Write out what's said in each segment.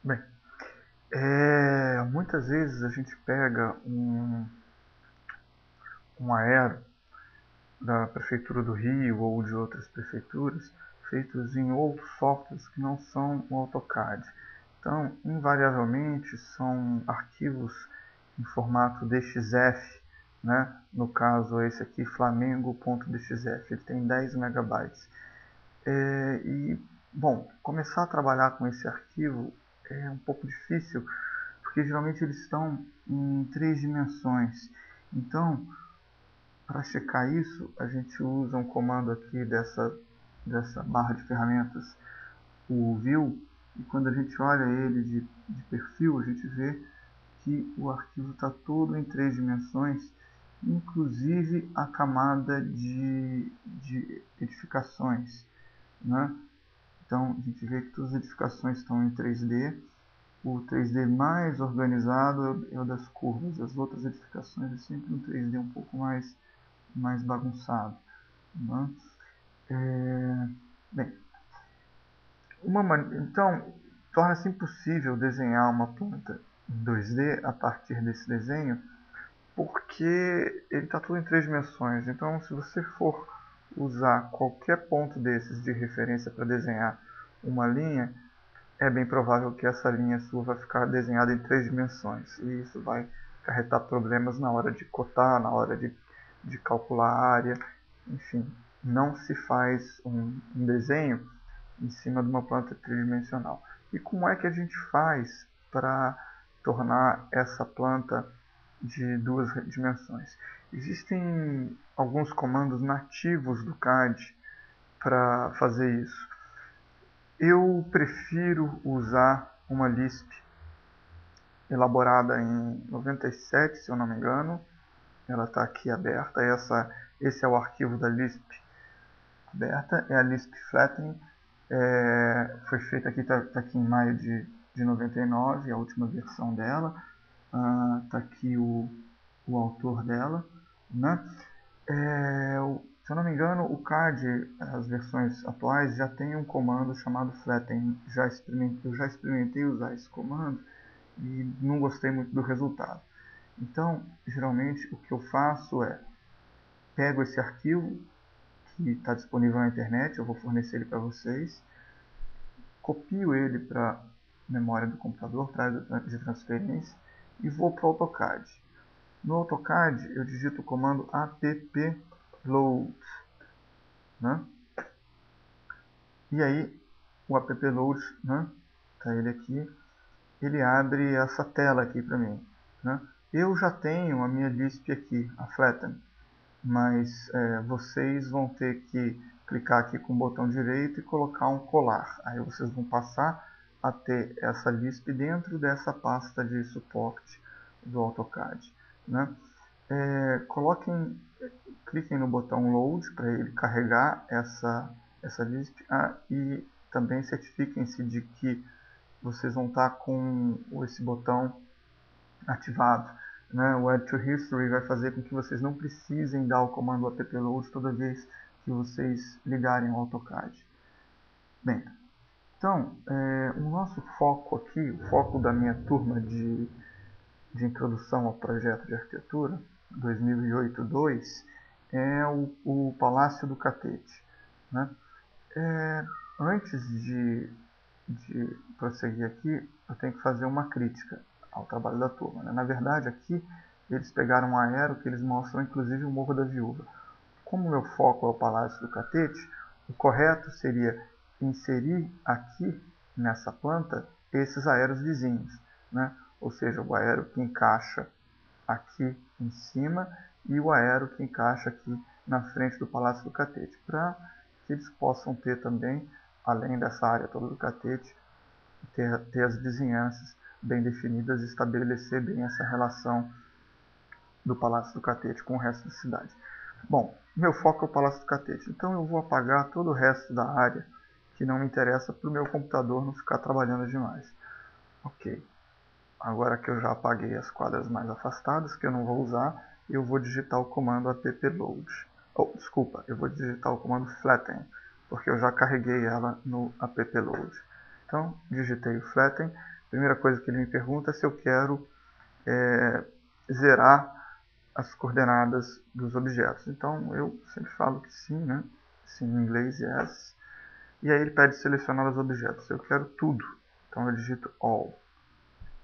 Bem, muitas vezes a gente pega um aero da Prefeitura do Rio ou de outras prefeituras feitos em outros softwares que não são o AutoCAD. Então, invariavelmente, são arquivos em formato DXF, né? No caso, esse aqui, flamengo.dxf, ele tem 10 megabytes. Bom, começar a trabalhar com esse arquivo é um pouco difícil, porque geralmente eles estão em 3 dimensões. Então, para checar isso, a gente usa um comando aqui dessa barra de ferramentas, o View, e quando a gente olha ele de perfil, a gente vê que o arquivo está todo em 3 dimensões, inclusive a camada de edificações, né? Então, a gente vê que todas as edificações estão em 3D. O 3D mais organizado é o das curvas. As outras edificações é sempre um 3D um pouco mais bagunçado. Né? Bem, então, torna-se impossível desenhar uma planta em 2D a partir desse desenho, porque ele está tudo em 3 dimensões. Então, se você for usar qualquer ponto desses de referência para desenhar uma linha, é bem provável que essa linha sua vai ficar desenhada em 3 dimensões. E isso vai acarretar problemas na hora de cotar, na hora de calcular a área. Enfim, não se faz um desenho em cima de uma planta tridimensional. E como é que a gente faz para tornar essa planta de 2 dimensões? Existem alguns comandos nativos do CAD para fazer isso. Eu prefiro usar uma Lisp elaborada em 97, se eu não me engano. Ela está aqui aberta. Esse é o arquivo da Lisp aberta. É a Lisp Flatten. Foi feita aqui, está aqui em maio de 99, a última versão dela. Está aqui o autor dela. Né? Se eu não me engano, o CAD, as versões atuais, já tem um comando chamado flatten. Eu já experimentei usar esse comando e não gostei muito do resultado. Então, geralmente, o que eu faço é pego esse arquivo que está disponível na internet, eu vou fornecer ele para vocês, copio ele para a memória do computador, para de transferência, e vou para o AutoCAD. No AutoCAD, eu digito o comando appload, né? E aí, o appload, né? Tá ele aqui, ele abre essa tela aqui para mim, né? Eu já tenho a minha Lisp aqui, a Flatten, mas vocês vão ter que clicar aqui com o botão direito e colocar um colar. Aí vocês vão passar a ter essa Lisp dentro dessa pasta de suporte do AutoCAD, né? Cliquem no botão Load para ele carregar essa Lisp, e também certifiquem-se de que vocês vão estar com esse botão ativado. Né? O Add to History vai fazer com que vocês não precisem dar o comando appload toda vez que vocês ligarem o AutoCAD. Bem, então, o nosso foco aqui, o foco da minha turma de introdução ao projeto de arquitetura 2008-2 é o Palácio do Catete. Né? Antes de prosseguir aqui, eu tenho que fazer uma crítica ao trabalho da turma. Né? Na verdade, aqui eles pegaram um aero que eles mostram inclusive o Morro da Viúva. Como meu foco é o Palácio do Catete, o correto seria inserir aqui nessa planta esses aeros vizinhos, né? Ou seja, o aero que encaixa aqui em cima e o aero que encaixa aqui na frente do Palácio do Catete, para que eles possam ter também, além dessa área toda do Catete, ter as vizinhanças bem definidas e estabelecer bem essa relação do Palácio do Catete com o resto da cidade. Bom, meu foco é o Palácio do Catete, então eu vou apagar todo o resto da área que não me interessa para o meu computador não ficar trabalhando demais. Ok, agora que eu já apaguei as quadras mais afastadas, que eu não vou usar, eu vou digitar o comando appload. Desculpa, eu vou digitar o comando flatten, porque eu já carreguei ela no appload. Então, digitei o flatten, primeira coisa que ele me pergunta é se eu quero zerar as coordenadas dos objetos. Então eu sempre falo que sim, né? Sim em inglês, yes. E aí ele pede selecionar os objetos. Eu quero tudo. Então eu digito all.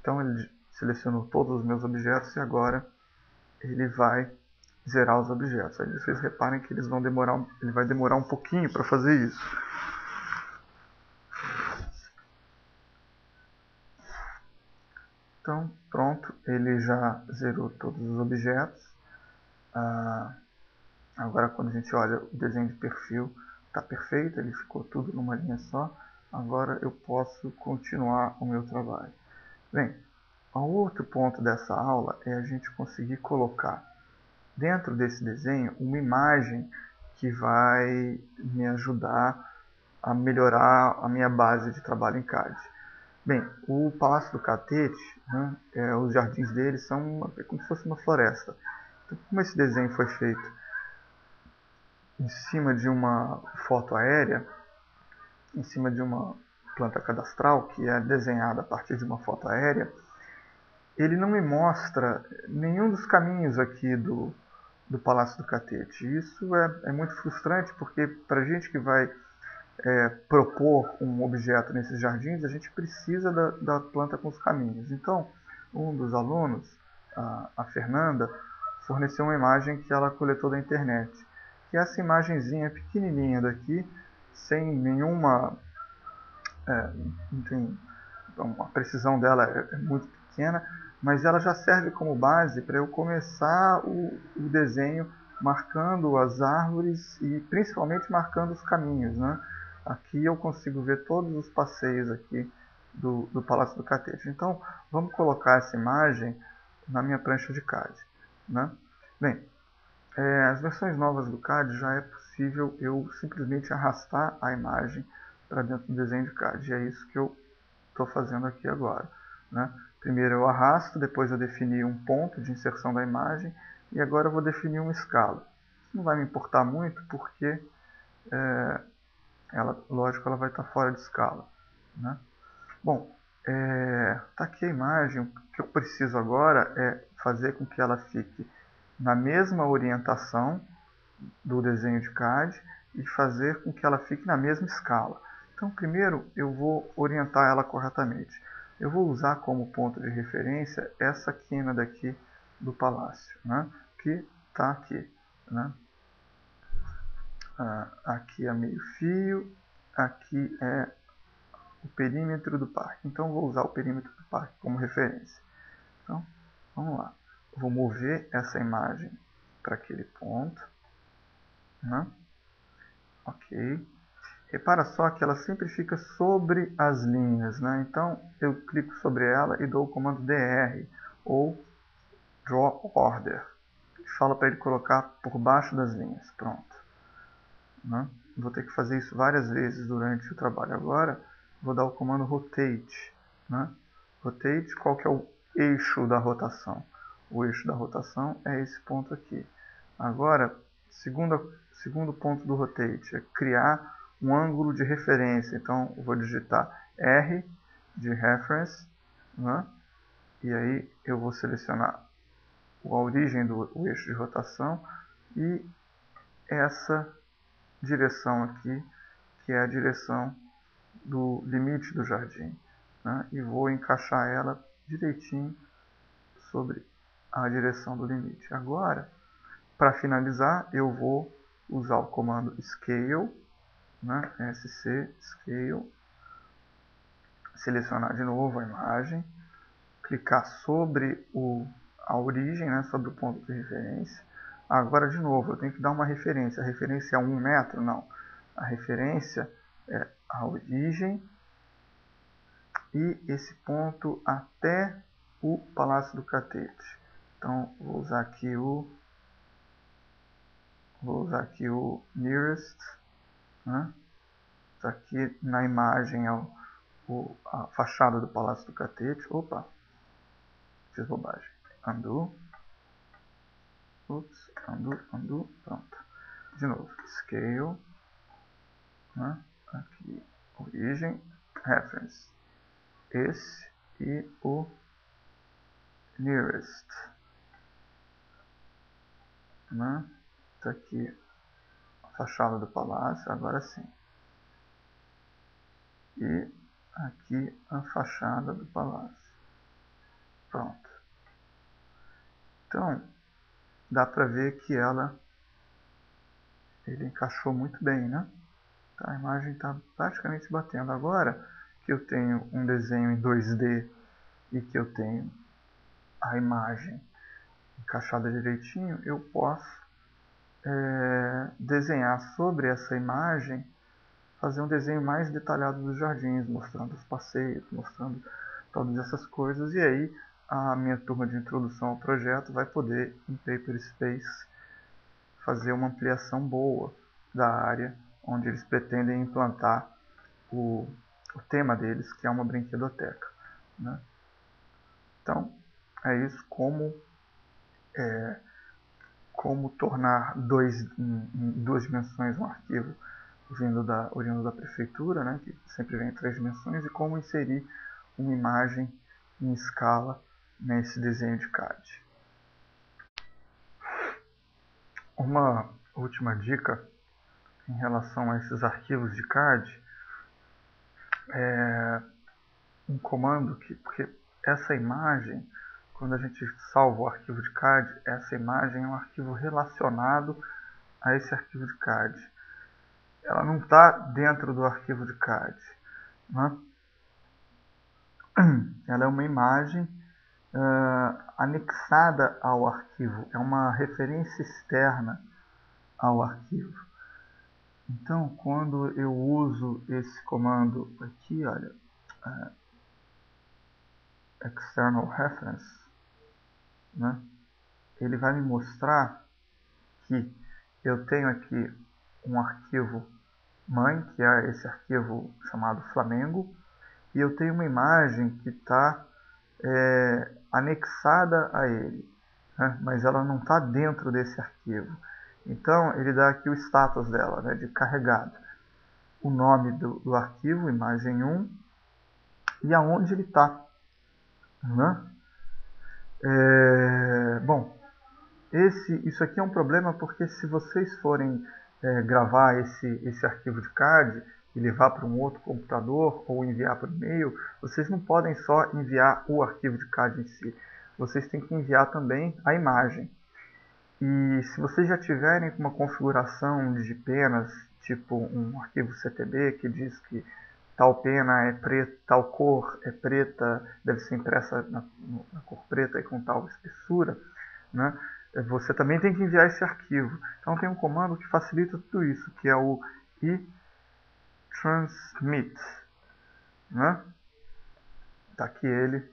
Então ele selecionou todos os meus objetos e agora ele vai zerar os objetos. Aí vocês reparem que ele vai demorar um pouquinho para fazer isso. Então, pronto, ele já zerou todos os objetos. Agora, quando a gente olha o desenho de perfil, está perfeito, ele ficou tudo numa linha só. Agora eu posso continuar o meu trabalho. Bem, o outro ponto dessa aula é a gente conseguir colocar dentro desse desenho uma imagem que vai me ajudar a melhorar a minha base de trabalho em CAD. Bem, o Palácio do Catete, né, os jardins dele são como se fosse uma floresta. Então, como esse desenho foi feito em cima de uma foto aérea, em cima de uma planta cadastral, que é desenhada a partir de uma foto aérea, ele não me mostra nenhum dos caminhos aqui do Palácio do Catete. Isso é muito frustrante, porque para a gente que vai propor um objeto nesses jardins, a gente precisa da planta com os caminhos. Então, um dos alunos, a Fernanda, forneceu uma imagem que ela coletou da internet, que é essa imagenzinha pequenininha daqui, sem nenhuma... a precisão dela é muito pequena, mas ela já serve como base para eu começar o desenho marcando as árvores e principalmente marcando os caminhos, né? Aqui eu consigo ver todos os passeios aqui do Palácio do Catete. Então, vamos colocar essa imagem na minha prancha de CAD, né? Bem, as versões novas do CAD já é possível eu simplesmente arrastar a imagem para dentro do desenho de CAD. E é isso que eu estou fazendo aqui agora, né? Primeiro eu arrasto, depois eu defini um ponto de inserção da imagem e agora eu vou definir uma escala. Isso não vai me importar muito porque, lógico, ela vai estar fora de escala, né? Bom, tá aqui a imagem. O que eu preciso agora é fazer com que ela fique na mesma orientação do desenho de CAD e fazer com que ela fique na mesma escala. Então, primeiro eu vou orientar ela corretamente. Eu vou usar como ponto de referência essa quina daqui do palácio, né? Que está aqui, né? Aqui é meio fio, aqui é o perímetro do parque. Então, vou usar o perímetro do parque como referência. Então, vamos lá. Eu vou mover essa imagem para aquele ponto, né? Ok. Repara só que ela sempre fica sobre as linhas, né? Então eu clico sobre ela e dou o comando DR ou Draw Order. Fala para ele colocar por baixo das linhas. Pronto, né? Vou ter que fazer isso várias vezes durante o trabalho. Agora vou dar o comando Rotate, né? Rotate, qual que é o eixo da rotação? O eixo da rotação é esse ponto aqui. Agora, segundo ponto do Rotate é criar um ângulo de referência. Então, eu vou digitar R de Reference, né? E aí eu vou selecionar a origem do eixo de rotação e essa direção aqui, que é a direção do limite do jardim, né? E vou encaixar ela direitinho sobre a direção do limite. Agora, para finalizar, eu vou usar o comando Scale, né? SC Scale, selecionar de novo a imagem, clicar sobre a origem, né? Sobre o ponto de referência. Agora, de novo, eu tenho que dar uma referência. A referência é 1 metro? Não. A referência é a origem e esse ponto até o Palácio do Catete. Então, vou usar aqui o nearest, né? Tá aqui na imagem a fachada do Palácio do Catete. Opa, fiz bobagem. Undo. Ups, undo, pronto. De novo, scale, né? Aqui, origem, reference. Esse e o nearest. Né? Tá aqui a fachada do palácio, agora sim. E aqui a fachada do palácio. Pronto. Então, dá para ver que ele encaixou muito bem, né? Tá, a imagem está praticamente batendo. Agora que eu tenho um desenho em 2D e que eu tenho a imagem encaixada direitinho, eu posso desenhar sobre essa imagem, fazer um desenho mais detalhado dos jardins, mostrando os passeios, mostrando todas essas coisas, e aí a minha turma de introdução ao projeto vai poder, em Paper Space, fazer uma ampliação boa da área onde eles pretendem implantar o tema deles, que é uma brinquedoteca. Né? Então, é isso, como tornar em duas dimensões um arquivo oriundo da prefeitura, né, que sempre vem em 3 dimensões, e como inserir uma imagem em escala nesse desenho de CAD. Uma última dica em relação a esses arquivos de CAD é um comando porque essa imagem, quando a gente salva o arquivo de CAD, essa imagem é um arquivo relacionado a esse arquivo de CAD. Ela não está dentro do arquivo de CAD. Né? Ela é uma imagem anexada ao arquivo, é uma referência externa ao arquivo. Então, quando eu uso esse comando aqui, olha, external reference, né, ele vai me mostrar que eu tenho aqui um arquivo mãe, que é esse arquivo chamado Flamengo, e eu tenho uma imagem que está anexada a ele, né, mas ela não está dentro desse arquivo. Então ele dá aqui o status dela, né, de carregado, o nome do arquivo, imagem 1, e aonde ele está. Né? Bom, isso aqui é um problema porque se vocês forem gravar esse arquivo de CAD e levar para um outro computador ou enviar por e-mail, vocês não podem só enviar o arquivo de CAD em si. Vocês têm que enviar também a imagem. E se vocês já tiverem uma configuração de penas, tipo um arquivo CTB que diz que tal pena é preta, tal cor é preta, deve ser impressa na cor preta e com tal espessura, né? Você também tem que enviar esse arquivo. Então tem um comando que facilita tudo isso, que é o iTransmit. Né? Tá aqui ele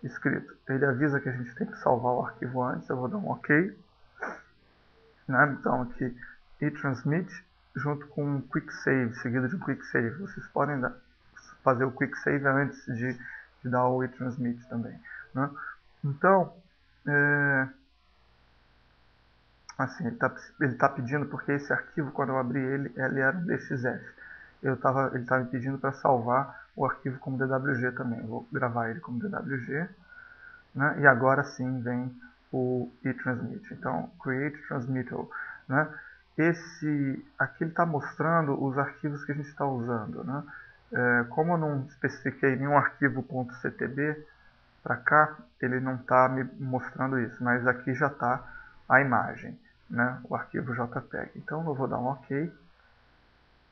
escrito. Ele avisa que a gente tem que salvar o arquivo antes, eu vou dar um OK. Né? Então aqui iTransmit junto com um Quick Save, seguido de um Quick Save. Vocês podem fazer o Quick Save antes de dar o iTransmit também. Né? Então, assim, ele tá pedindo porque esse arquivo, quando eu abri ele era um DXF. Ele estava me pedindo para salvar o arquivo como DWG também. Eu vou gravar ele como DWG. Né? E agora sim vem o iTransmit. Então, create transmittal. Né? Aqui ele está mostrando os arquivos que a gente está usando. Né? Como eu não especifiquei nenhum arquivo .ctb para cá, ele não está me mostrando isso, mas aqui já está a imagem, né? O arquivo JPEG. Então eu vou dar um OK.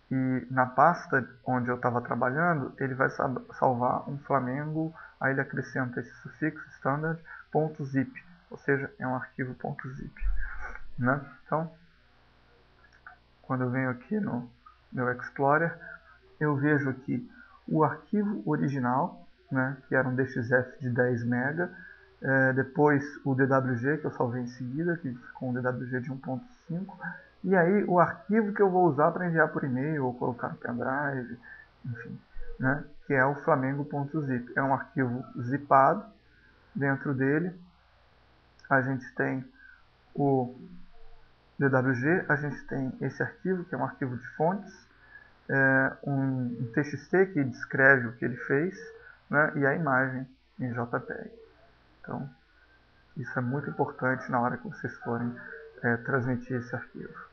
E na pasta onde eu estava trabalhando, ele vai salvar um Flamengo, aí ele acrescenta esse sufixo standard.zip, ou seja, é um arquivo .zip. Né? Então, quando eu venho aqui no meu Explorer, eu vejo aqui o arquivo original, né, que era um DXF de 10 MB, depois o DWG, que eu salvei em seguida, que ficou um DWG de 1.5, e aí o arquivo que eu vou usar para enviar por e-mail ou colocar no pendrive, enfim, né, que é o flamengo.zip. É um arquivo zipado. Dentro dele a gente tem o DWG, a gente tem esse arquivo, que é um arquivo de fontes, um TXT que descreve o que ele fez, né, e a imagem em JPEG. Então, isso é muito importante na hora que vocês forem transmitir esse arquivo.